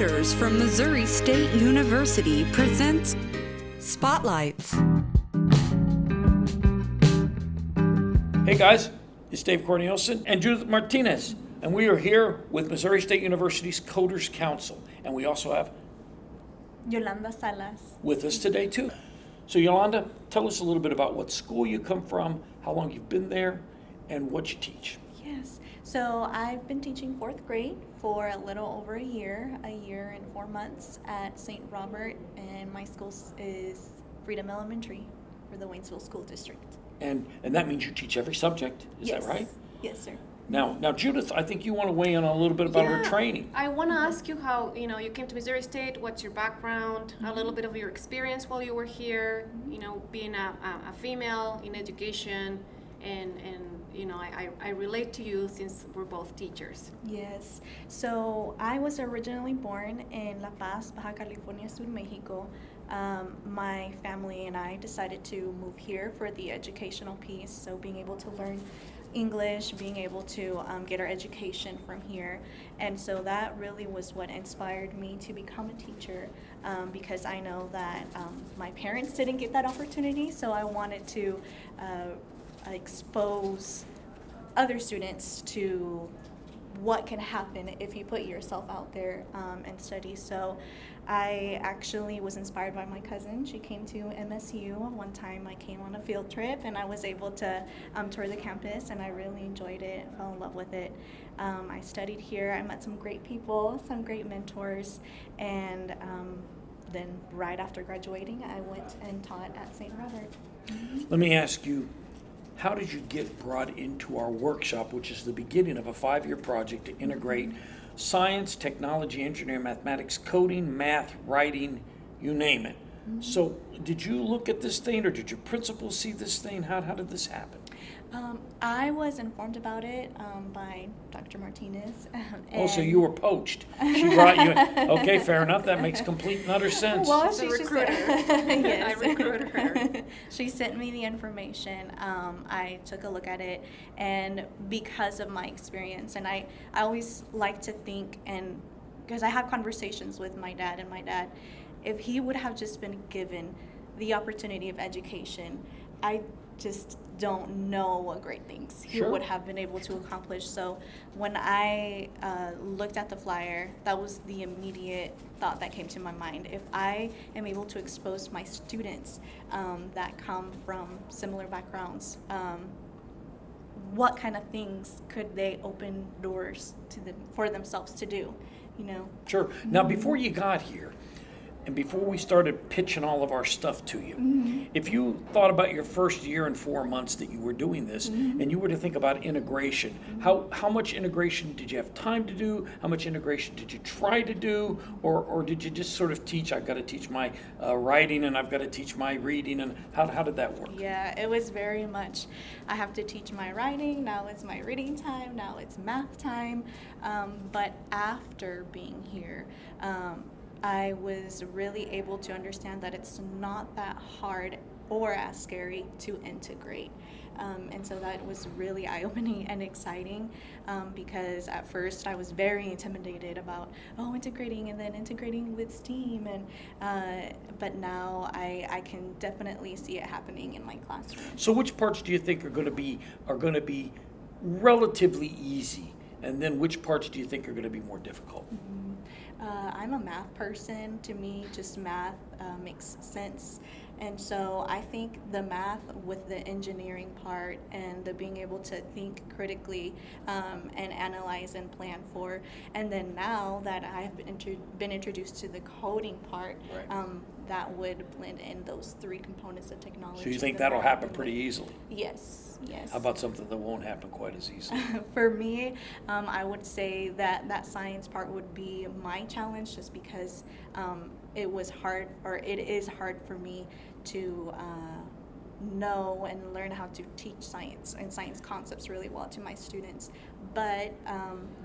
CODERS from Missouri State University presents Spotlights. Hey guys, it's Dave Cornelison and Judith Martinez, and we are here with Missouri State University's CODERS Council, and we also have Yolanda Solace with us today too. So Yolanda, tell us a little bit about what school you come from, how long you've been there, and what you teach. Yes, so I've been teaching fourth grade for a little over a year and 4 months at St. Robert, and my school is Freedom Elementary for the Waynesville School District. And that means you teach every subject, is Yes. that right? Yes, sir. Now Judith, I think you want to weigh in on a little bit about her training. I want to ask you how, you came to Missouri State, what's your background, a little bit of your experience while you were here, being a female in education, and I relate to you since we're both teachers. Yes, so I was originally born in La Paz, Baja California Sur, Mexico. My family and I decided to move here for the educational piece, so being able to learn English, being able to get our education from here. And so that really was what inspired me to become a teacher, because I know that my parents didn't get that opportunity, so I wanted to expose other students to what can happen if you put yourself out there and study. So I actually was inspired by my cousin. She came to MSU. One time I came on a field trip and I was able to tour the campus, and I really enjoyed it, fell in love with it. I studied here. I met some great people, some great mentors, and then right after graduating I went and taught at St. Robert. Let me ask you, how did you get brought into our workshop, which is the beginning of a 5-year project to integrate science, technology, engineering, mathematics, coding, math, writing, you name it? So did you look at this thing, or did your principal see this thing? How did this happen? I was informed about it by Dr. Martinez. So you were poached. She brought you in. Okay, fair enough. That makes complete and utter sense. Well, She's a recruiter. Yes. I recruited her. She sent me the information. I took a look at it, and because of my experience, and I always like to think, and because I have conversations with my dad, and my dad, if he would have just been given the opportunity of education, I just don't know what great things he would have been able to accomplish. So when I looked at the flyer, that was the immediate thought that came to my mind. If I am able to expose my students that come from similar backgrounds, what kind of things could they open doors to them for themselves to do? Sure. Now, before you got here, and before we started pitching all of our stuff to you, if you thought about your first year and 4 months that you were doing this, and you were to think about integration, how much integration did you have time to do? How much integration did you try to do? Or did you just sort of teach, I've got to teach my writing and I've got to teach my reading, and how did that work? Yeah, it was very much, I have to teach my writing, now it's my reading time, now it's math time. But after being here, I was really able to understand that it's not that hard or as scary to integrate. And so that was really eye-opening and exciting, because at first I was very intimidated about, integrating and then integrating with STEAM. But now I can definitely see it happening in my classroom. So which parts do you think are going to be relatively easy? And then which parts do you think are going to be more difficult? I'm a math person. To me, just math makes sense. And so I think the math with the engineering part and the being able to think critically and analyze and plan for, and then now that I've been introduced to the coding part, that would blend in those 3 components of technology. So you think that'll happen pretty easily? Yes. How about something that won't happen quite as easily? For me, I would say that science part would be my challenge, just because it is hard for me to know and learn how to teach science and science concepts really well to my students. But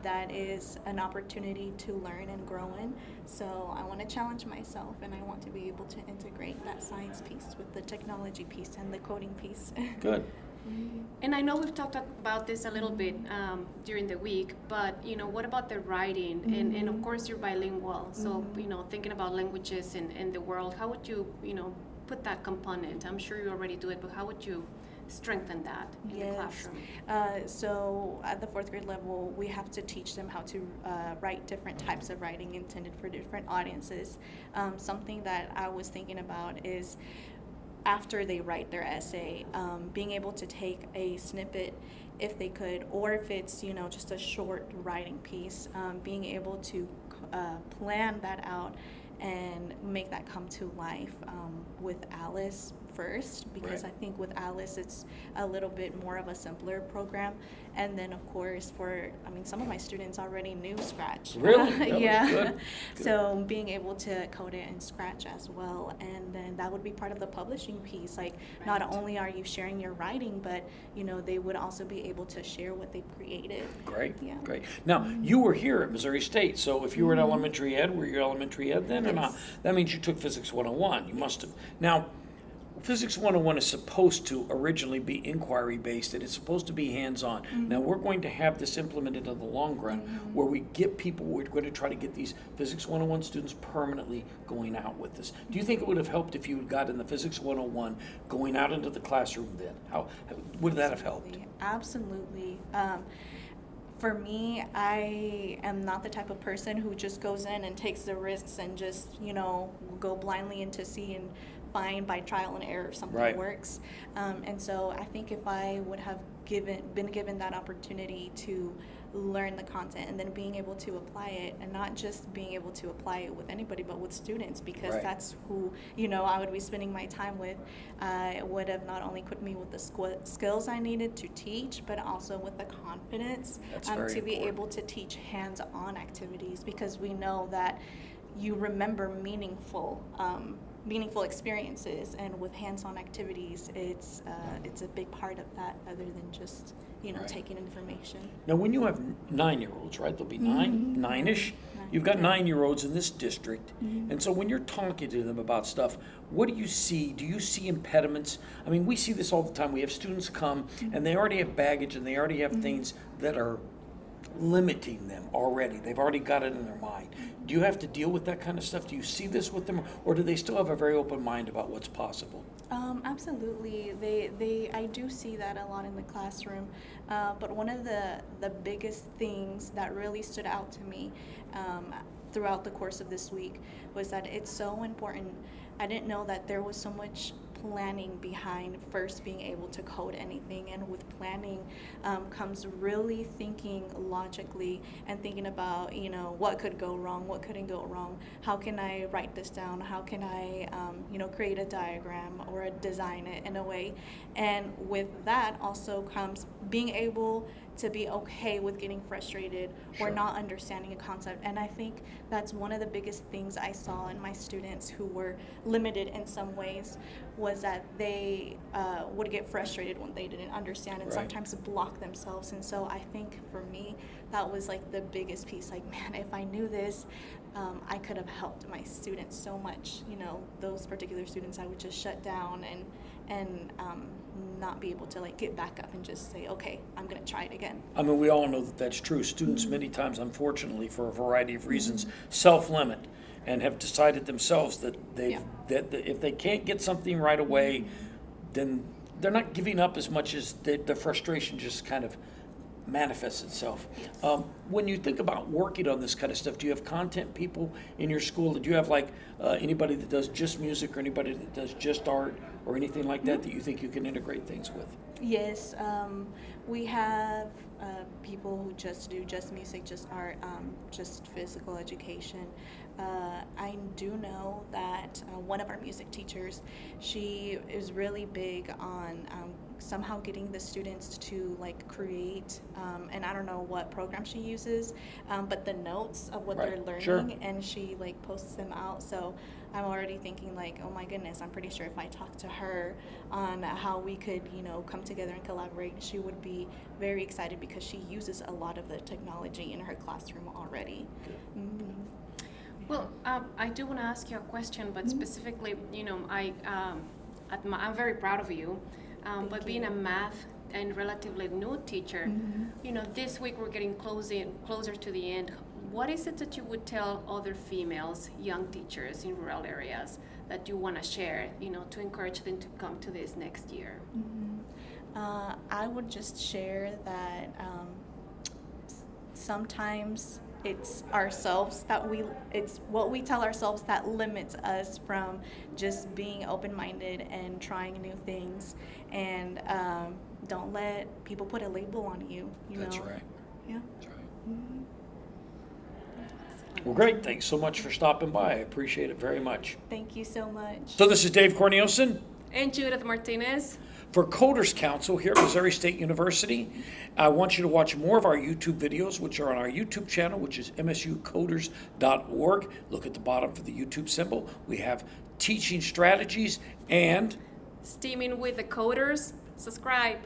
that is an opportunity to learn and grow in. So I want to challenge myself, and I want to be able to integrate that science piece with the technology piece and the coding piece. Good. And I know we've talked about this a little bit during the week, but what about the writing? And of course you're bilingual, so thinking about languages in the world, how would you put that component? I'm sure you already do it, but how would you strengthen that in the classroom? So at the 4th grade level, we have to teach them how to write different types of writing intended for different audiences. Something that I was thinking about is after they write their essay, being able to take a snippet if they could, or if it's just a short writing piece, being able to plan that out and make that come to life with Alice first, because Right. I think with Alice it's a little bit more of a simpler program, and then of course some of my students already knew Scratch. Really? That was Yeah. good. So being able to code it in Scratch as well, and then that would be part of the publishing piece. Like not Right. only are you sharing your writing, but they would also be able to share what they've created. Great, Yeah. great. Now, you were here at Missouri State, so if you were at elementary ed, were you elementary ed then or not? Yes. That means you took Physics 101, you must have. Now, Physics 101 is supposed to originally be inquiry-based, and it's supposed to be hands-on. Now, we're going to have this implemented in the long run, where we're going to try to get these Physics 101 students permanently going out with this. Do you think it would have helped if you had gotten the Physics 101 going out into the classroom then? How would that have helped? Absolutely. For me, I am not the type of person who just goes in and takes the risks and just, go blindly into sea and find by trial and error if something Right. works. And so I think if I would have been given that opportunity to learn the content and then being able to apply it, and not just being able to apply it with anybody but with students, because Right. that's who I would be spending my time with. It would have not only equipped me with the skills I needed to teach, but also with the confidence That's very to be important. able to teach hands-on activities, because we know that you remember meaningful experiences, and with hands-on activities, it's a big part of that, other than just Right. taking information. Now, when you have 9-year-olds, right, there'll be nine-ish, you've got 9-year-olds in this district, and so when you're talking to them about stuff, what do you see? Do you see impediments? I mean, we see this all the time. We have students come, and they already have baggage, and they already have things that are limiting them already. They've already got it in their mind. Do you have to deal with that kind of stuff? Do you see this with them, or do they still have a very open mind about what's possible? Absolutely. I do see that a lot in the classroom. But one of the biggest things that really stood out to me throughout the course of this week was that it's so important. I didn't know that there was so much planning behind first being able to code anything, and with planning comes really thinking logically and thinking about what could go wrong, what couldn't go wrong, how can I write this down, how can I create a diagram or design it in a way. And with that also comes being able to be okay with getting frustrated Sure. or not understanding a concept. And I think that's one of the biggest things I saw in my students who were limited in some ways, was that they would get frustrated when they didn't understand, and Right. sometimes block themselves. And so I think for me, that was like the biggest piece. Like, man, if I knew this, I could have helped my students so much. Those particular students, I would just shut down and not be able to get back up and just say, okay, I'm going to try it again. I mean, we all know that that's true. Students many times, unfortunately, for a variety of reasons, self-limit and have decided themselves that that if they can't get something right away, then they're not giving up as much as the frustration just kind of manifests itself. When you think about working on this kind of stuff, do you have content people in your school? Do you have anybody that does just music, or anybody that does just art, or anything like that that you think you can integrate things with? Yes, we have people who just do just music, just art, just physical education. I do know that one of our music teachers, she is really big on somehow getting the students to create, and I don't know what program she uses, but the notes of what Right, they're learning, sure. and she posts them out. So I'm already thinking oh my goodness, I'm pretty sure if I talk to her on how we could come together and collaborate, she would be very excited, because she uses a lot of the technology in her classroom already. Mm-hmm. Well, I do want to ask you a question, but specifically, I'm very proud of you. But being a math and relatively new teacher, you know, this week we're getting closer to the end. What is it that you would tell other females, young teachers in rural areas that you want to share, you know, to encourage them to come to this next year? I would just share that sometimes it's ourselves it's what we tell ourselves that limits us from just being open-minded and trying new things. And don't let people put a label on you. That's know? right. Yeah. That's right. Well, great. Thanks so much for stopping by. I appreciate it very much. Thank you so much. So this is Dave Cornelison And Judith Martinez. for CODERS Council here at Missouri State University. I want you to watch more of our YouTube videos, which are on our YouTube channel, which is msucoders.org. Look at the bottom for the YouTube symbol. We have teaching strategies and Steaming with the Coders. Subscribe.